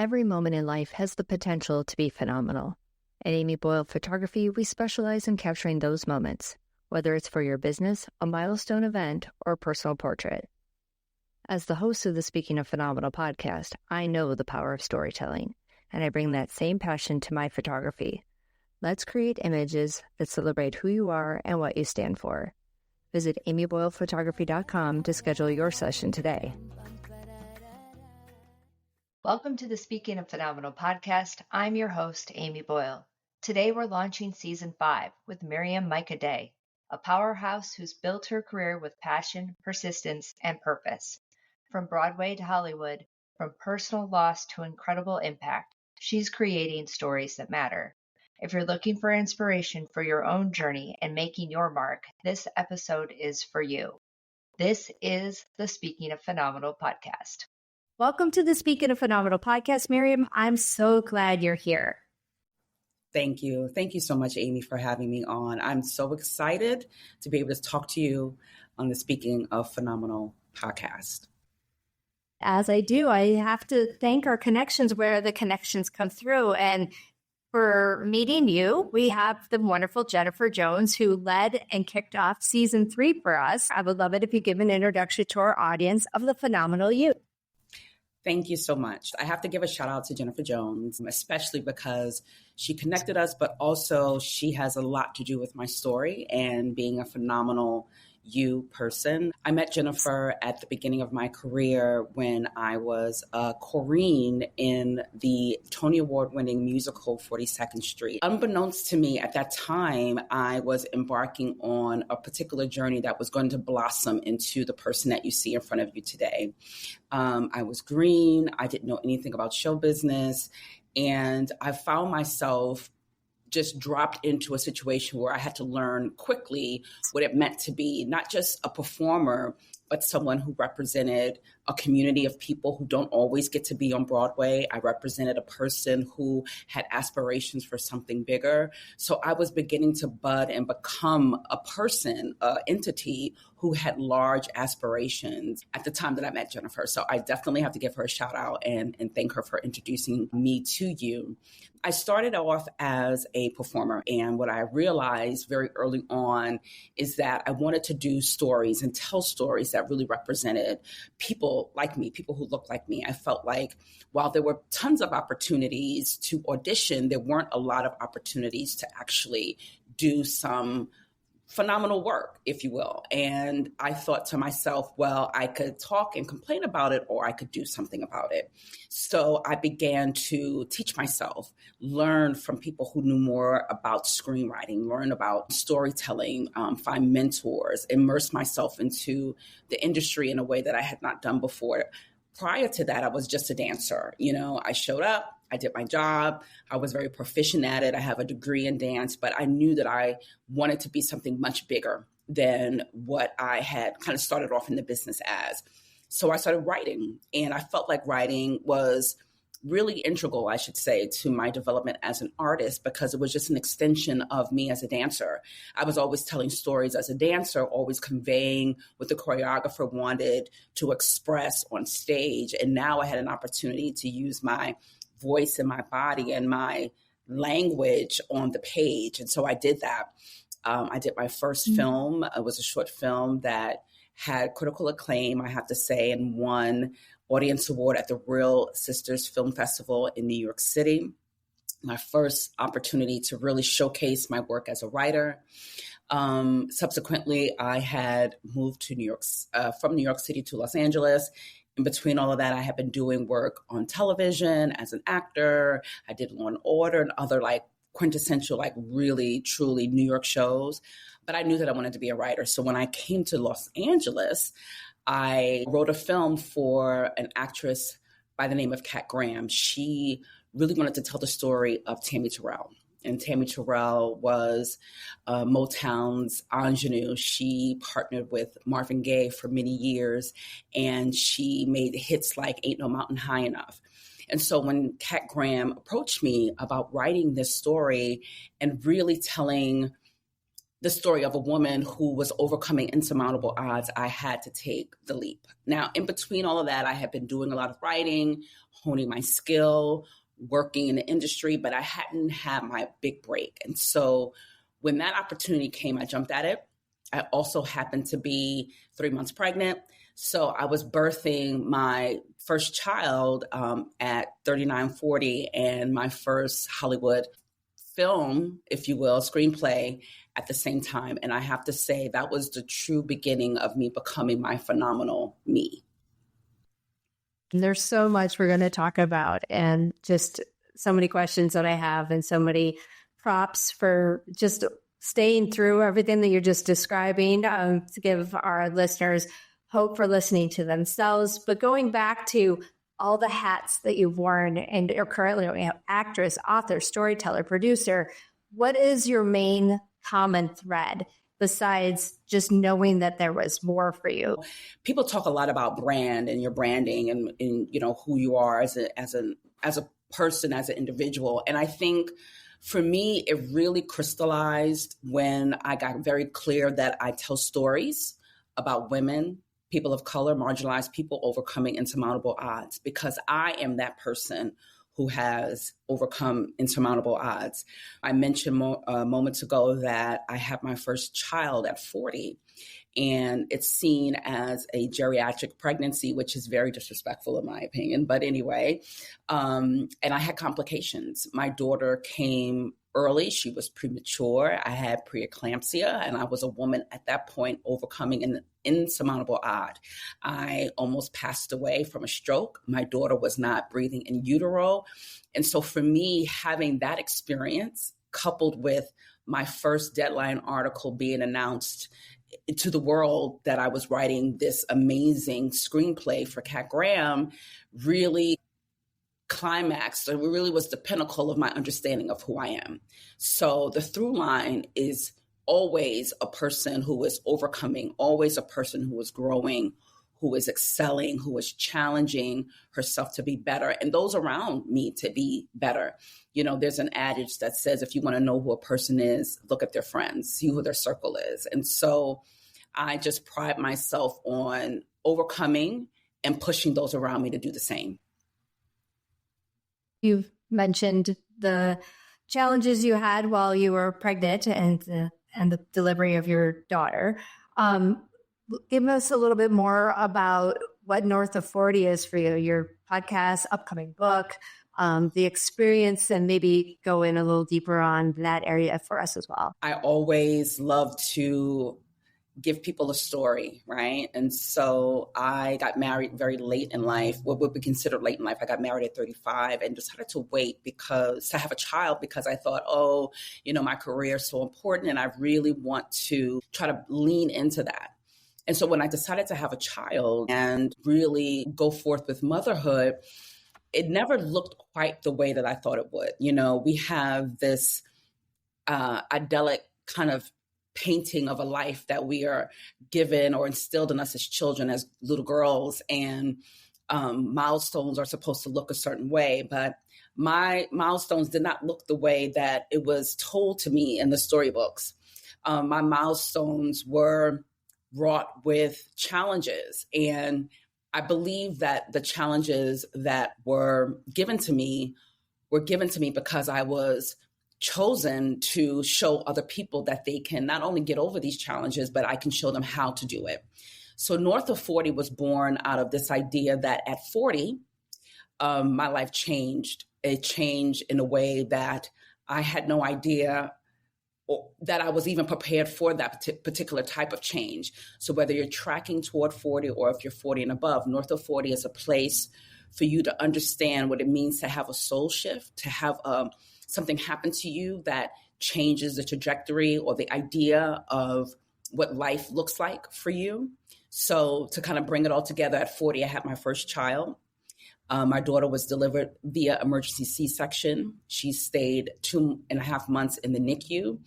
Every moment in life has the potential to be phenomenal. At Amy Boyle Photography, we specialize in capturing those moments, whether it's for your business, a milestone event, or a personal portrait. As the host of the Speaking of Phenomenal podcast, I know the power of storytelling, and I bring that same passion to my photography. Let's create images that celebrate who you are and what you stand for. Visit amyboylephotography.com to schedule your session today. Welcome to the Speaking of Phenomenal podcast. I'm your host, Amy Boyle. Today we're launching Season 5 with Maryam Myika, a powerhouse who's built her career with passion, persistence, and purpose. From Broadway to Hollywood, from personal loss to incredible impact, she's creating stories that matter. If you're looking for inspiration for your own journey and making your mark, this episode is for you. This is the Speaking of Phenomenal podcast. Welcome to the Speaking of Phenomenal podcast, Maryam. I'm so glad you're here. Thank you. Thank you so much, Amy, for having me on. I'm so excited to be able to talk to you on the Speaking of Phenomenal podcast. As I do, I have to thank our connections where the connections come through. And for meeting you, we have the wonderful Jennifer Jones, who led and kicked off Season 3 for us. I would love it if you give an introduction to our audience of the phenomenal you. Thank you so much. I have to give a shout out to Jennifer Jones, especially because she connected us, but also she has a lot to do with my story and being a phenomenal you person. I met Jennifer at the beginning of my career when I was Corinne in the Tony Award-winning musical 42nd Street. Unbeknownst to me at that time, I was embarking on a particular journey that was going to blossom into the person that you see in front of you today. I was green. I didn't know anything about show business. And I found myself just dropped into a situation where I had to learn quickly what it meant to be not just a performer, but someone who represented a community of people who don't always get to be on Broadway. I represented a person who had aspirations for something bigger. So I was beginning to bud and become a person, an entity who had large aspirations at the time that I met Jennifer. So I definitely have to give her a shout out and thank her for introducing me to you. I started off as a performer, and what I realized very early on is that I wanted to do stories and tell stories that really represented people like me, people who look like me. I felt like while there were tons of opportunities to audition, there weren't a lot of opportunities to actually do some phenomenal work, if you will. And I thought to myself, well, I could talk and complain about it, or I could do something about it. So I began to teach myself, learn from people who knew more about screenwriting, learn about storytelling, find mentors, immerse myself into the industry in a way that I had not done before. Prior to that, I was just a dancer. You know, I showed up, I did my job. I was very proficient at it. I have a degree in dance, but I knew that I wanted to be something much bigger than what I had kind of started off in the business as. So I started writing, and I felt like writing was really integral, I should say, to my development as an artist, because it was just an extension of me as a dancer. I was always telling stories as a dancer, always conveying what the choreographer wanted to express on stage. And now I had an opportunity to use my voice and my body and my language on the page. And so I did that. I did my first film. It was a short film that had critical acclaim, I have to say, and won Audience Award at the Real Sisters Film Festival in New York City. My first opportunity to really showcase my work as a writer. Subsequently, I had moved to New York, from New York City to Los Angeles. In between all of that, I had been doing work on television as an actor. I did Law and Order and other like quintessential, like really, truly New York shows. But I knew that I wanted to be a writer. So when I came to Los Angeles, I wrote a film for an actress by the name of Kat Graham. She really wanted to tell the story of Tammy Terrell. And Tammy Terrell was Motown's ingenue. She partnered with Marvin Gaye for many years, and she made hits like Ain't No Mountain High Enough. And so when Kat Graham approached me about writing this story and really telling the story of a woman who was overcoming insurmountable odds, I had to take the leap. Now, in between all of that, I had been doing a lot of writing, honing my skill, working in the industry, but I hadn't had my big break. And so when that opportunity came, I jumped at it. I also happened to be 3 months pregnant. So I was birthing my first child at 39, 40, and my first Hollywood film, if you will, screenplay at the same time. And I have to say that was the true beginning of me becoming my phenomenal me. There's so much we're going to talk about, and just so many questions that I have, and so many props for just staying through everything that you're just describing, to give our listeners hope for listening to themselves. But going back to all the hats that you've worn and are currently actress, author, storyteller, producer, what is your main common thread besides just knowing that there was more for you? People talk a lot about brand and your branding and you know, who you are as a person, as an individual. And I think for me, it really crystallized when I got very clear that I tell stories about women, people of color, marginalized people overcoming insurmountable odds, because I am that person who has overcome insurmountable odds. I mentioned moments ago that I had my first child at 40, and it's seen as a geriatric pregnancy, which is very disrespectful in my opinion. But anyway, and I had complications. My daughter came early. She was premature. I had preeclampsia, and I was a woman at that point overcoming an insurmountable odd. I almost passed away from a stroke. My daughter was not breathing in utero. And so for me, having that experience coupled with my first Deadline article being announced to the world that I was writing this amazing screenplay for Cat Graham really climaxed. So it really was the pinnacle of my understanding of who I am. So the through line is always a person who is overcoming, always a person who is growing, who is excelling, who is challenging herself to be better, and those around me to be better. You know, there's an adage that says, if you want to know who a person is, look at their friends, see who their circle is. And so I just pride myself on overcoming and pushing those around me to do the same. You've mentioned the challenges you had while you were pregnant and the delivery of your daughter. Give us a little bit more about what North of 40 is for you, your podcast, upcoming book, the experience, and maybe go in a little deeper on that area for us as well. I always love to give people a story, right? And so I got married very late in life, what would be considered late in life. I got married at 35 and decided to wait to have a child because I thought, oh, you know, my career is so important and I really want to try to lean into that. And so when I decided to have a child and really go forth with motherhood, it never looked quite the way that I thought it would. You know, we have this idyllic kind of painting of a life that we are given or instilled in us as children, as little girls, and milestones are supposed to look a certain way. But my milestones did not look the way that it was told to me in the storybooks. My milestones were wrought with challenges. And I believe that the challenges that were given to me because I was chosen to show other people that they can not only get over these challenges, but I can show them how to do it. So North of 40 was born out of this idea that at 40, my life changed. It changed in a way that I had no idea that I was even prepared for that particular type of change. So whether you're tracking toward 40 or if you're 40 and above, North of 40 is a place for you to understand what it means to have a soul shift, to have something happen to you that changes the trajectory or the idea of what life looks like for you. So to kind of bring it all together, at 40, I had my first child. My daughter was delivered via emergency C-section. She stayed 2.5 months in the NICU.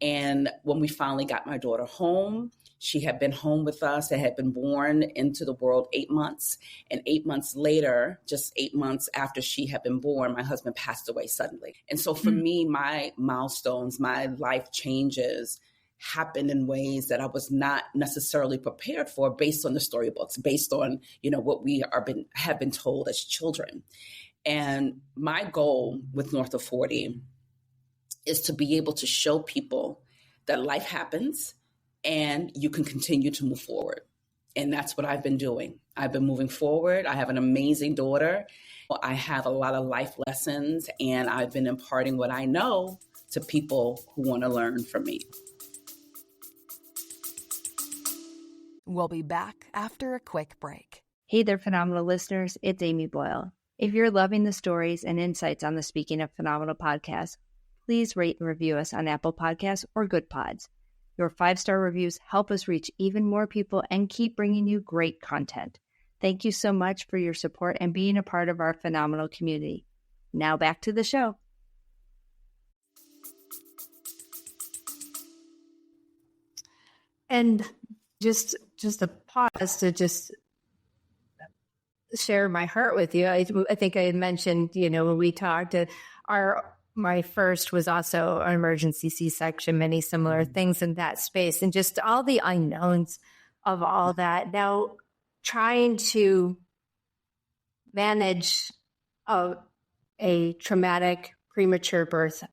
And when we finally got my daughter home, she had been home with us and had been born into the world 8 months. And 8 months later, just 8 months after she had been born, my husband passed away suddenly. And so for me, my milestones, my life changes happened in ways that I was not necessarily prepared for based on the storybooks, based on, what we have been told as children. And my goal with North of 40 is to be able to show people that life happens and you can continue to move forward. And that's what I've been doing. I've been moving forward. I have an amazing daughter. I have a lot of life lessons, and I've been imparting what I know to people who want to learn from me. We'll be back after a quick break. Hey there, Phenomenal listeners. It's Amy Boyle. If you're loving the stories and insights on the Speaking of Phenomenal podcast, please rate and review us on Apple Podcasts or Good Pods. Your 5-star reviews help us reach even more people and keep bringing you great content. Thank you so much for your support and being a part of our phenomenal community. Now back to the show. And just a pause to just share my heart with you. I think I had mentioned, when we talked, my first was also an emergency C-section, many similar things in that space, and just all the unknowns of all that. Now, trying to manage a traumatic premature birth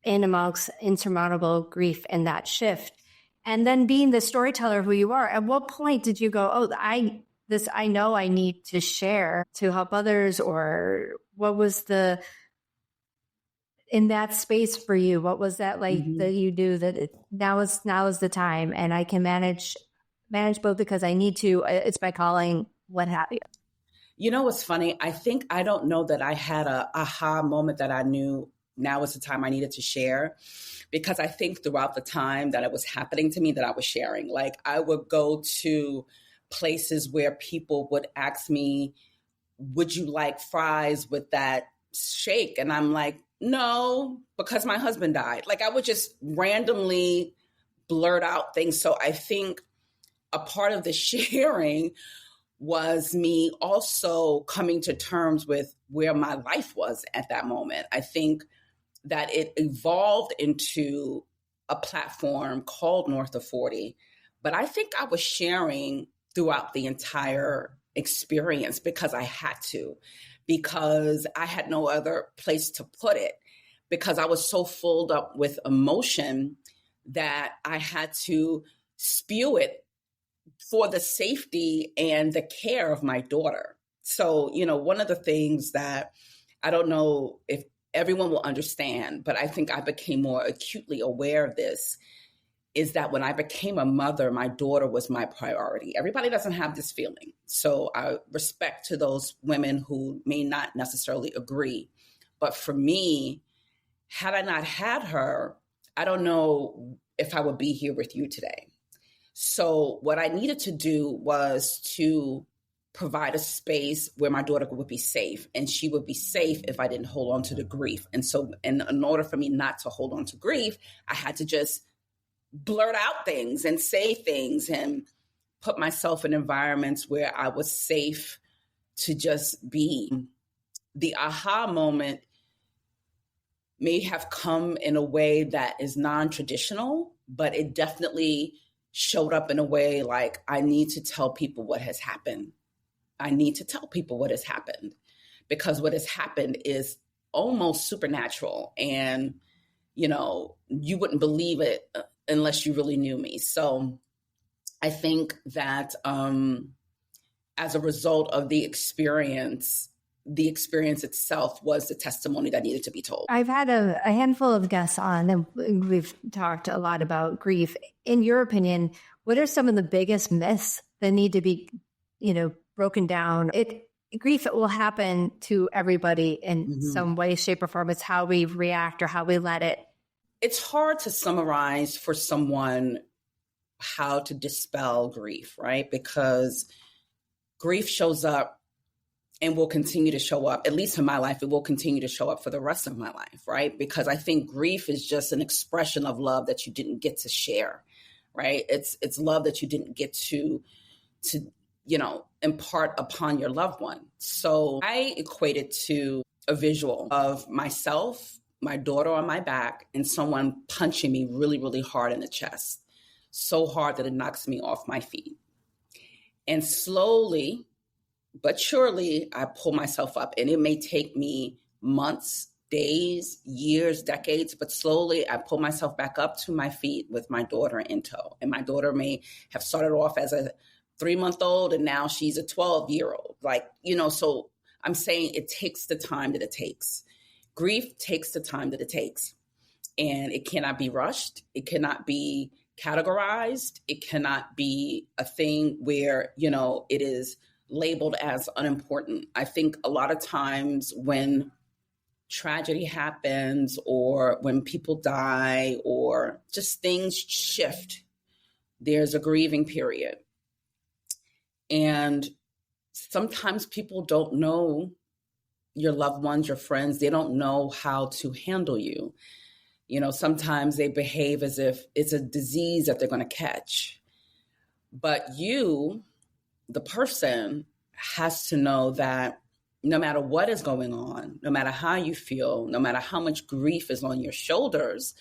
in amongst insurmountable grief and that shift, and then being the storyteller who you are, at what point did you go, I know I need to share to help others? Or what was in that space for you? What was that like that you knew that now is the time, and I can manage both because I need to, it's my calling, what have you? You know what's funny? I don't know that I had a aha moment that I knew now was the time I needed to share, because I think throughout the time that it was happening to me that I was sharing. Like, I would go to places where people would ask me, would you like fries with that shake? And I'm like, no, because my husband died. Like, I would just randomly blurt out things. So I think a part of the sharing was me also coming to terms with where my life was at that moment. I think that it evolved into a platform called North of 40, but I think I was sharing throughout the entire experience because I had to, because I had no other place to put it, because I was so filled up with emotion that I had to spew it for the safety and the care of my daughter. So, one of the things that I don't know if everyone will understand, but I think I became more acutely aware of this, is that when I became a mother, my daughter was my priority. Everybody doesn't have this feeling. So I respect to those women who may not necessarily agree. But for me, had I not had her, I don't know if I would be here with you today. So what I needed to do was to provide a space where my daughter would be safe, and she would be safe if I didn't hold on to the grief. And so in order for me not to hold on to grief, I had to just blurt out things and say things and put myself in environments where I was safe to just be. The aha moment may have come in a way that is non-traditional, but it definitely showed up in a way like, I need to tell people what has happened. I need to tell people what has happened, because what has happened is almost supernatural. And, you wouldn't believe it unless you really knew me. So I think that as a result of the experience itself was the testimony that needed to be told. I've had a handful of guests on, and we've talked a lot about grief. In your opinion, what are some of the biggest myths that need to be, broken down? Grief will happen to everybody in some way, shape, or form. It's how we react or how we let it. It's hard to summarize for someone how to dispel grief, right? Because grief shows up and will continue to show up. At least in my life, it will continue to show up for the rest of my life, right? Because I think grief is just an expression of love that you didn't get to share, right? It's love that you didn't get to impart upon your loved one. So I equate it to a visual of myself, my daughter on my back, and someone punching me really, really hard in the chest. so hard that it knocks me off my feet. And slowly but surely I pull myself up, and it may take me months, days, years, decades, but slowly I pull myself back up to my feet with my daughter in tow. And my daughter may have started off as a 3-month-old and now she's a 12-year-old. So I'm saying it takes the time that it takes. Grief takes the time that it takes. And it cannot be rushed. It cannot be categorized. It cannot be a thing where, it is labeled as unimportant. I think a lot of times when tragedy happens or when people die or just things shift, there's a grieving period. And sometimes people don't know your loved ones, your friends, they don't know how to handle you. Sometimes they behave as if it's a disease that they're going to catch. But you, the person, has to know that no matter what is going on, no matter how you feel, no matter how much grief is on your shoulders,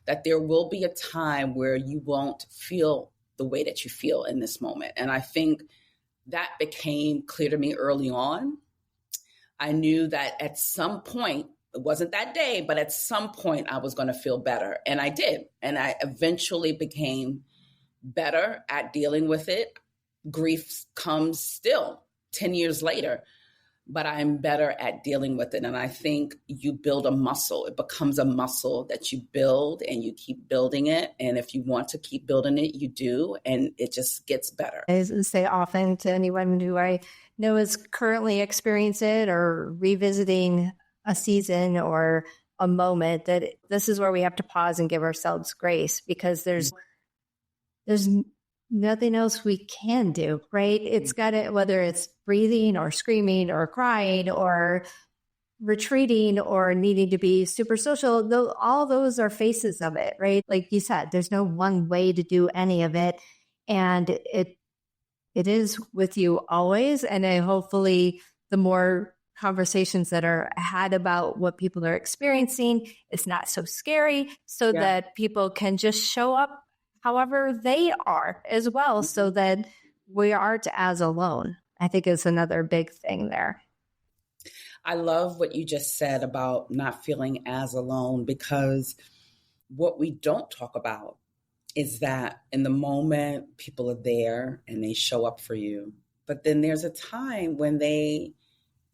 that there will be a time where you won't feel the way that you feel in this moment. And I think that became clear to me early on. I knew that at some point, it wasn't that day, but at some point I was going to feel better. And I did. And I eventually became better at dealing with it. Grief comes still 10 years later, but I'm better at dealing with it. And I think you build a muscle. It becomes a muscle that you build and you keep building it. And if you want to keep building it, you do. And it just gets better. I say often to anyone who I know is currently experiencing it or revisiting a season or a moment, that this is where we have to pause and give ourselves grace, because there's nothing else we can do, right? It's got to, whether it's breathing or screaming or crying or retreating or needing to be super social, though, all those are faces of it, right? Like you said, there's no one way to do any of it. And it is with you always. And hopefully the more conversations that are had about what people are experiencing, it's not so scary, so that people can just show up however they are as well, so that we aren't as alone. I think is another big thing there. I love what you just said about not feeling as alone, because what we don't talk about is that in the moment people are there and they show up for you, but then there's a time when they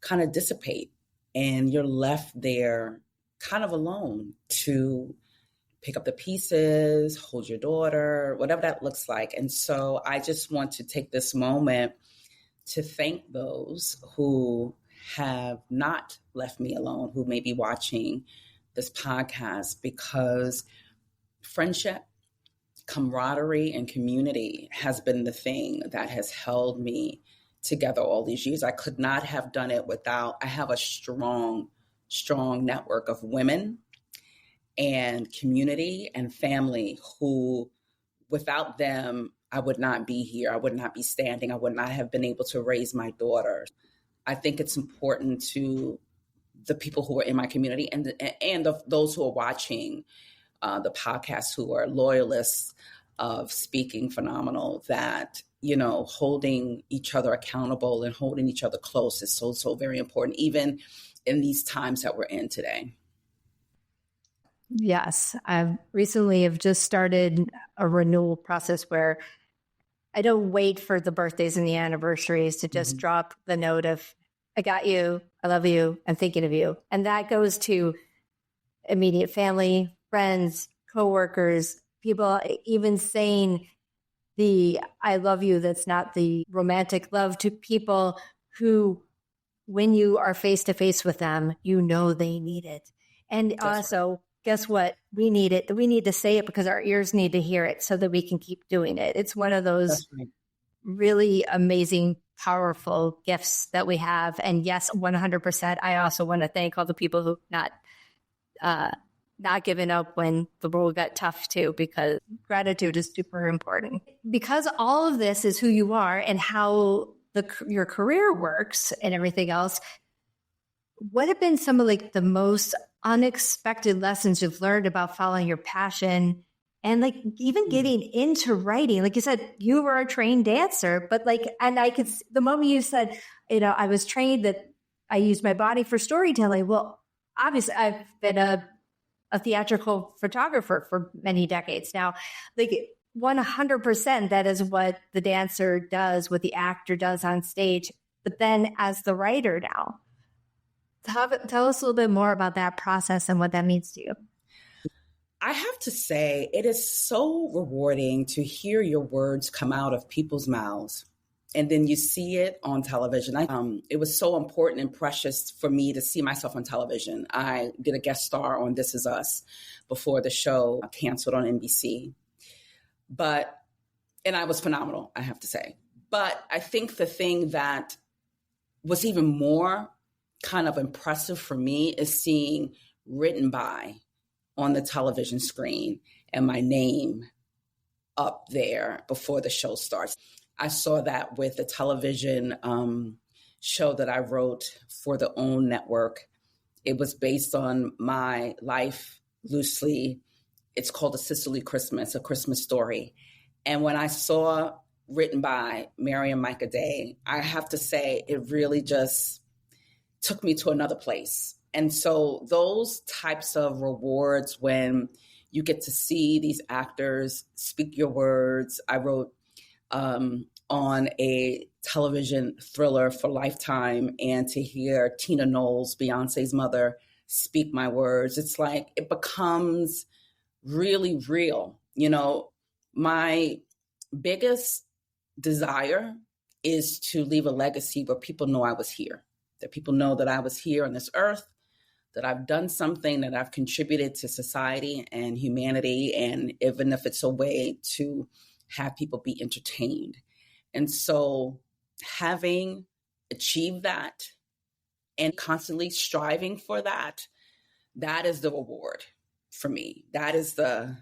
kind of dissipate and you're left there kind of alone to pick up the pieces, hold your daughter, whatever that looks like. And so I just want to take this moment to thank those who have not left me alone, who may be watching this podcast, because friendship, camaraderie, and community has been the thing that has held me together all these years. I could not have done it without, I have a strong network of women and community and family who, without them, I would not be here. I would not be standing. I would not have been able to raise my daughter. I think it's important to the people who are in my community and those who are watching the podcast, who are loyalists of Speaking Phenomenal, that, holding each other accountable and holding each other close is so very important, even in these times that we're in today. Yes. I recently have just started a renewal process where I don't wait for the birthdays and the anniversaries to just drop the note of, I got you, I love you, I'm thinking of you. And that goes to immediate family, friends, coworkers, people, even saying the I love you that's not the romantic love, to people who, when you are face to face with them, they need it. And that's also, right. Guess what? We need it. We need to say it because our ears need to hear it so that we can keep doing it. It's one of those really amazing, powerful gifts that we have. And yes, 100%. I also want to thank all the people who not giving up when the world got tough too, because gratitude is super important. Because all of this is who you are and how your career works and everything else. What have been some of the most unexpected lessons you've learned about following your passion And like even getting into writing, like you said, you were a trained dancer, but like, and I could, the moment you said, I was trained that I use my body for storytelling. Well, obviously I've been a theatrical photographer for many decades now. Like 100% that is what the dancer does, what the actor does on stage. But then as the writer now, tell us a little bit more about that process and what that means to you. I have to say, it is so rewarding to hear your words come out of people's mouths. And then you see it on television. It was so important and precious for me to see myself on television. I did a guest star on This Is Us before the show canceled on NBC. And I was phenomenal, I have to say. But I think the thing that was even more kind of impressive for me is seeing Written By on the television screen and my name up there before the show starts. I saw that with the television show that I wrote for the OWN network. It was based on my life loosely. It's called A Sisterly Christmas, A Christmas Story. And when I saw Written By Maryam Myika Day, I have to say it really just took me to another place. And so those types of rewards when you get to see these actors speak your words. I wrote on a television thriller for Lifetime, and to hear Tina Knowles, Beyonce's mother, speak my words, it's like it becomes really real. My biggest desire is to leave a legacy where people know I was here, that people know that I was here on this earth, that I've done something, that I've contributed to society and humanity, and even if it's a way to have people be entertained. And so having achieved that and constantly striving for that, that is the reward for me. That is the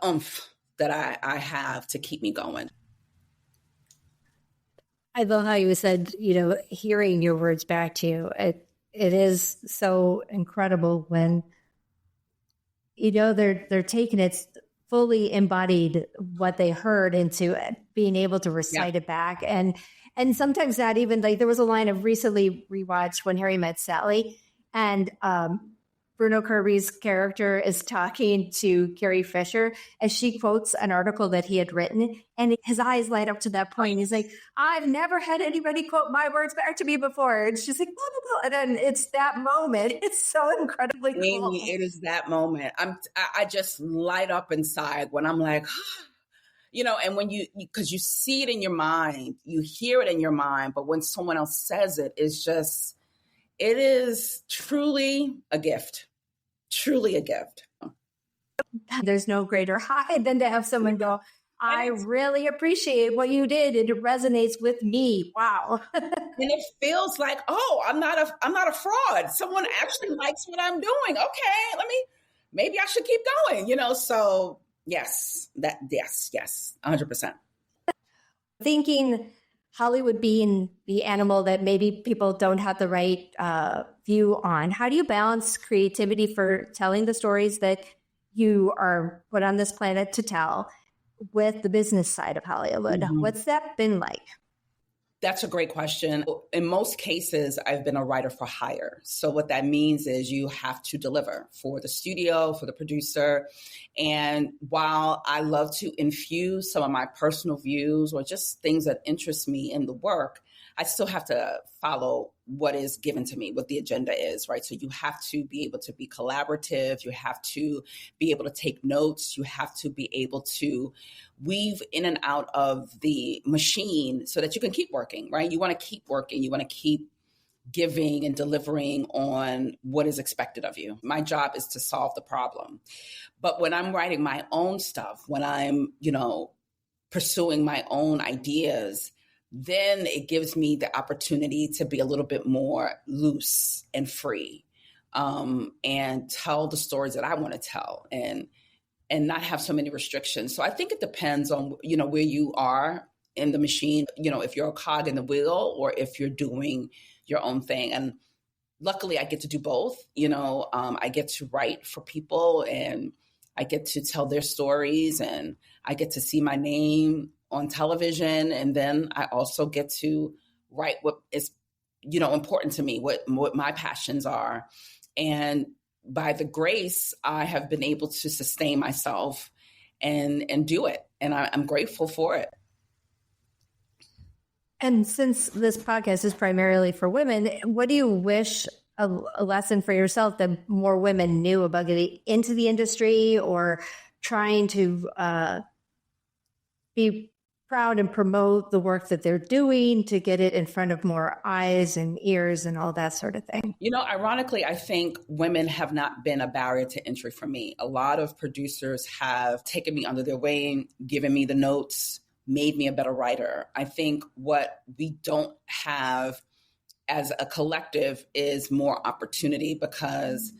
oomph that I have to keep me going. I love how you said, hearing your words back to you. It is so incredible when, they're taking it fully embodied what they heard into it, being able to recite it back. And sometimes not even like, there was a line I've recently rewatched, When Harry Met Sally, and Bruno Kirby's character is talking to Carrie Fisher as she quotes an article that he had written, and his eyes light up to that point. He's like, I've never had anybody quote my words back to me before. And she's like, blah, blah, blah. And then it's that moment. It's so incredibly cool. It is that moment. I just light up inside when I'm like, and when because you see it in your mind, you hear it in your mind, but when someone else says it, it is truly a gift. Truly a gift. There's no greater high than to have someone go, I really appreciate what you did. It resonates with me. Wow. And it feels like, I'm not a fraud. Someone actually likes what I'm doing. Okay, maybe I should keep going, so yes, 100%. Thinking Hollywood being the animal that maybe people don't have the right view on, how do you balance creativity for telling the stories that you are put on this planet to tell with the business side of Hollywood? Mm-hmm. What's that been like? That's a great question. In most cases, I've been a writer for hire. So what that means is you have to deliver for the studio, for the producer. And while I love to infuse some of my personal views or just things that interest me in the work, I still have to follow what is given to me, what the agenda is, right? So you have to be able to be collaborative. You have to be able to take notes. You have to be able to weave in and out of the machine so that you can keep working, right? You want to keep working. You want to keep giving and delivering on what is expected of you. My job is to solve the problem. But when I'm writing my own stuff, when I'm, pursuing my own ideas, then it gives me the opportunity to be a little bit more loose and free, and tell the stories that I want to tell and not have so many restrictions. So I think it depends on, where you are in the machine, if you're a cog in the wheel or if you're doing your own thing. And luckily I get to do both. I get to write for people and I get to tell their stories, and I get to see my name on television. And then I also get to write what is, important to me, what my passions are. And by the grace, I have been able to sustain myself and do it. And I'm grateful for it. And since this podcast is primarily for women, what do you wish a lesson for yourself that more women knew about getting into the industry or trying to be proud and promote the work that they're doing to get it in front of more eyes and ears and all that sort of thing? Ironically, I think women have not been a barrier to entry for me. A lot of producers have taken me under their wing, given me the notes, made me a better writer. I think what we don't have as a collective is more opportunity, because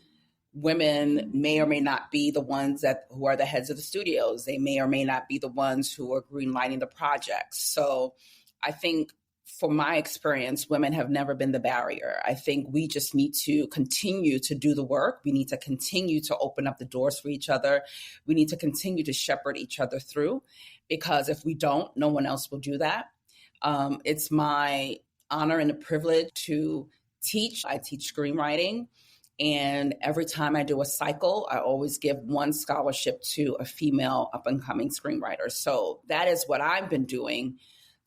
women may or may not be the ones who are the heads of the studios. They may or may not be the ones who are greenlighting the projects. So I think for my experience, women have never been the barrier. I think we just need to continue to do the work. We need to continue to open up the doors for each other. We need to continue to shepherd each other through, because if we don't, no one else will do that. It's my honor and a privilege to teach. I teach screenwriting. And every time I do a cycle, I always give one scholarship to a female up-and-coming screenwriter. So that is what I've been doing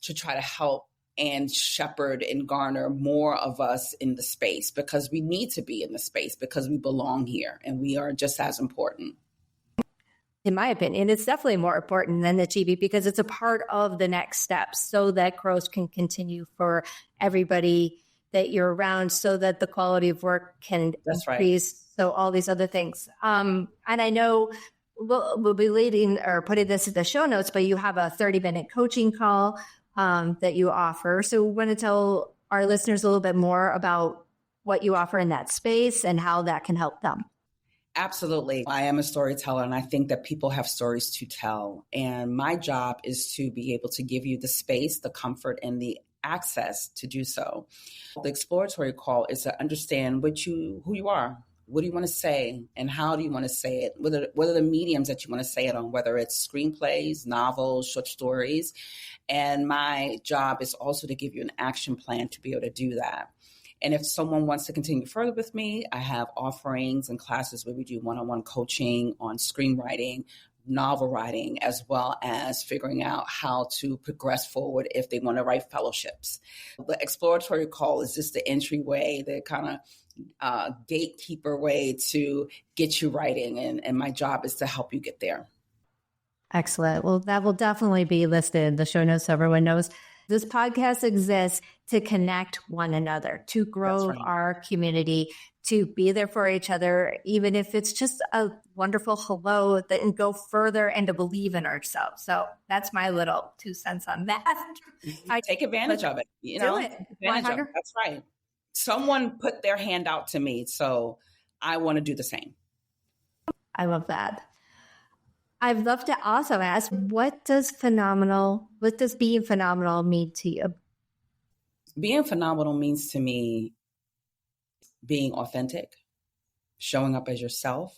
to try to help and shepherd and garner more of us in the space, because we need to be in the space, because we belong here and we are just as important. In my opinion, it's definitely more important than the TV, because it's a part of the next steps so that growth can continue for everybody that you're around, so that the quality of work can increase. Right. So all these other things. And I know we'll be leading or putting this in the show notes, but you have a 30-minute coaching call that you offer. So we want to tell our listeners a little bit more about what you offer in that space and how that can help them. Absolutely. I am a storyteller, and I think that people have stories to tell. And my job is to be able to give you the space, the comfort, and the access to do so. The exploratory call is to understand who you are. What do you want to say, and how do you want to say it? What are the mediums that you want to say it on, whether it's screenplays, novels, short stories. And my job is also to give you an action plan to be able to do that. And if someone wants to continue further with me, I have offerings and classes where we do one-on-one coaching on screenwriting, novel writing, as well as figuring out how to progress forward if they want to write fellowships. The exploratory call is just the entryway, the kind of gatekeeper way to get you writing. And my job is to help you get there. Excellent. Well, that will definitely be listed in the show notes so everyone knows. This podcast exists to connect one another, to grow our community, to be there for each other, even if it's just a wonderful hello, and go further and to believe in ourselves. So that's my little 2 cents on that. I take advantage of it. Do it. That's right. Someone put their hand out to me, so I want to do the same. I love that. I'd love to also ask, what does being phenomenal mean to you? Being phenomenal means to me being authentic, showing up as yourself,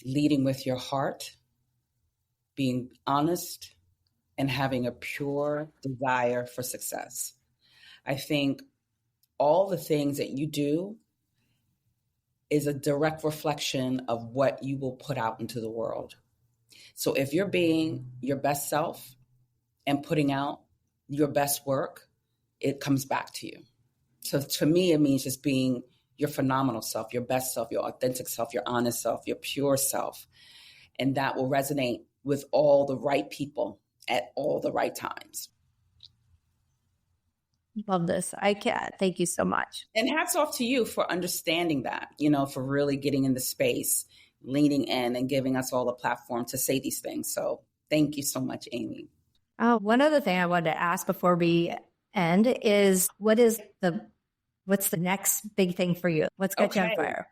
leading with your heart, being honest, and having a pure desire for success. I think all the things that you do is a direct reflection of what you will put out into the world. So if you're being your best self and putting out your best work, it comes back to you. So to me, it means just being your phenomenal self, your best self, your authentic self, your honest self, your pure self. And that will resonate with all the right people at all the right times. Love this. I can. Thank you so much. And hats off to you for understanding that, for really getting in the space, leaning in and giving us all a platform to say these things. So thank you so much, Amy. Oh, one other thing I wanted to ask before we end is what's the next big thing for you? What's got you on fire?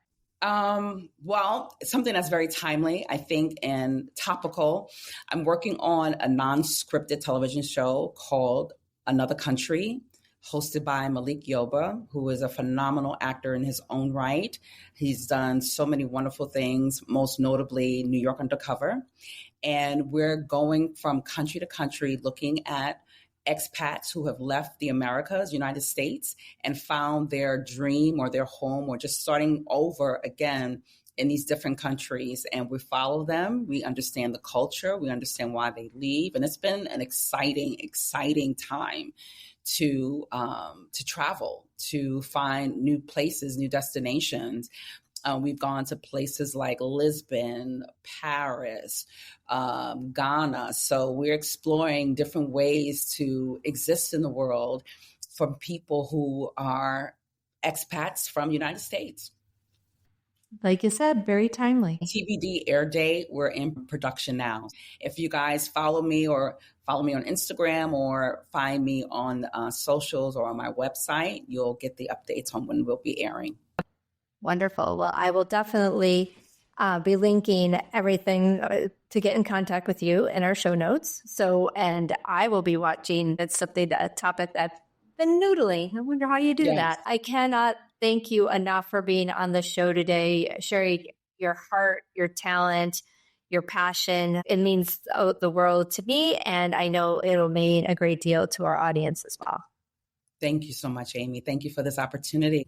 Well, something that's very timely, I think, and topical. I'm working on a non-scripted television show called Another Country hosted by Malik Yoba, who is a phenomenal actor in his own right. He's done so many wonderful things, most notably New York Undercover. And we're going from country to country looking at expats who have left the Americas, United States, and found their dream or their home or just starting over again in these different countries. And we follow them. We understand the culture. We understand why they leave. And it's been an exciting time to travel, to find new places, new destinations. We've gone to places like Lisbon, Paris, Ghana. So we're exploring different ways to exist in the world from people who are expats from the United States. Like you said, very timely. TBD air date, we're in production now. If you guys follow me on Instagram or find me on socials or on my website, you'll get the updates on when we'll be airing. Wonderful. Well, I will definitely be linking everything to get in contact with you in our show notes. So, and I will be watching. It's a topic that I've been noodling. I wonder how you do that. I cannot thank you enough for being on the show today, sharing your heart, your talent, your passion. It means the world to me, and I know it'll mean a great deal to our audience as well. Thank you so much, Amy. Thank you for this opportunity.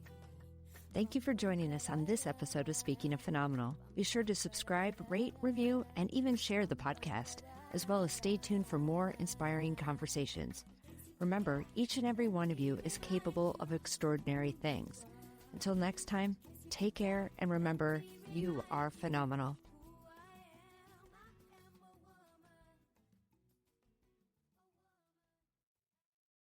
Thank you for joining us on this episode of Speaking of Phenomenal. Be sure to subscribe, rate, review, and even share the podcast, as well as stay tuned for more inspiring conversations. Remember, each and every one of you is capable of extraordinary things. Until next time, take care and remember, you are phenomenal.